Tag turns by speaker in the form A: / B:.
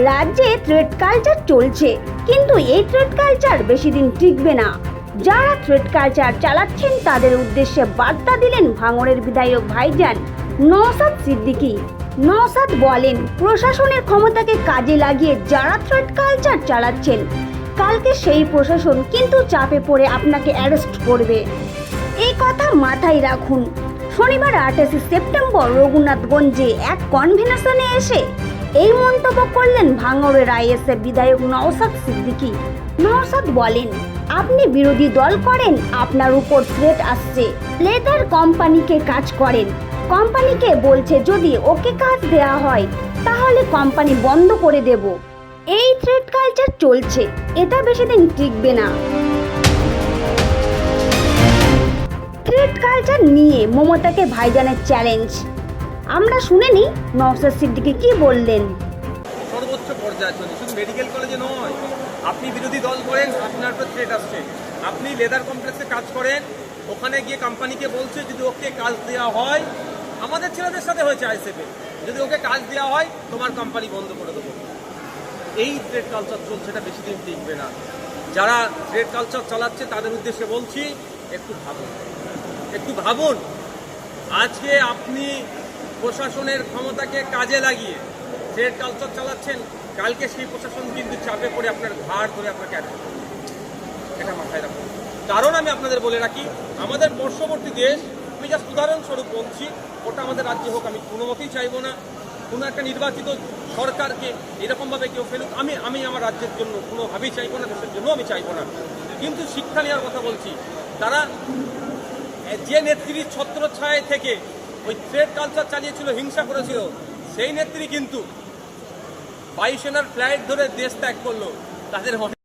A: রাজ্যে thread culture চলছে, কিন্তু এই থ্রেড কালচার বেশি দিন টিকবে না। যারা থ্রেড কালচার চালাচ্ছেন তাদের উদ্দেশ্যে বার্তা দিলেন ভাঙড়ের বিধায়ক ভাইজান নওশাদ সিদ্দিকী। নওশাদ বলেন, প্রশাসনের ক্ষমতাকে কাজে লাগিয়ে যারা থ্রেড কালচার চালাচ্ছেন, কালকে সেই প্রশাসন কিন্তু চাপে পড়ে আপনাকে অ্যারেস্ট করবে। এই কথা মাথায় রাখুন। শনিবার 28 সেপ্টেম্বর রঘুনাথগঞ্জে এক কনভেনশনে এসে এই মন্তব্য করলেন ভাঙড়ের আইএসএফ বিধায়ক নওশাদ সিদ্দিকী। নওশাদ বলেন, আপনি বিরোধী দল করেন, আপনার উপর থ্রেট আসছে। লেদার কোম্পানিকে কাজ করেন, কোম্পানিকে বলছে যদি ওকে কাজ দেয়া হয় তাহলে কোম্পানি বন্ধ করে দেব। এই থ্রেট কালচার চলছে, এটা বেশি দিন টিকবে না। থ্রেড কালচার নিয়ে মমতাকে ভাইজানের চ্যালেঞ্জ। আমরা শুনে নিই নওশাদ সিদ্দিকী কি বললেন।
B: সর্বোচ্চ পর্যায়ে চলছে, শুধু মেডিকেল কলেজে নয়। আপনি বিরোধী দল করেন, আপনার উপর থ্রেট আসছে। আপনি লেদার কমপ্লেক্সে কাজ করেন, ওখানে গিয়ে কোম্পানিকে বলছে যদি ওকে কাজ দেওয়া হয়, আমাদের ছেলেদের সাথে হয়েছে আইএসএফে, যদি ওকে কাজ দেওয়া হয় তোমার কোম্পানি বন্ধ করে দেবো। এই থ্রেড কালচার চলছে, এটা বেশি দিন টিকবে না। যারা থ্রেড কালচার চালাচ্ছে তাদের উদ্দেশ্যে বলছি, একটু ভাবুন, একটু ভাবুন। আজকে আপনি প্রশাসনের ক্ষমতাকে কাজে লাগিয়ে থ্রেড কালচার চালাচ্ছেন, কালকে সেই প্রশাসন কিন্তু চাপে পড়ে আপনার ঘাড় ধরে আপনাকে অ্যারেস্ট করবে। এটা মাথায় রাখুন। কারণ আমি আপনাদের বলে রাখি, আমাদের পার্শ্ববর্তী দেশ, আমি জাস্ট উদাহরণস্বরূপ বলছি, ওটা আমাদের রাজ্যে হোক, আমি কোনো মতেই চাইবো না কোনো একটা নির্বাচিত সরকারকে এরকমভাবে কেউ ফেলুক। আমি আমার রাজ্যের জন্য কোনোভাবেই চাইবো না, দেশের জন্য আমি চাইবো না। কিন্তু শিক্ষা নেওয়ার কথা বলছি, তারা যে নেত্রীর ছত্রছায়া থেকে ওই থ্রেড কালচার চালিয়েছিল, হিংসা করেছিল, সেই নেত্রী কিন্তু বায়ুসেনার ফ্লাইট ধরে দেশ ত্যাগ করলো। তাদের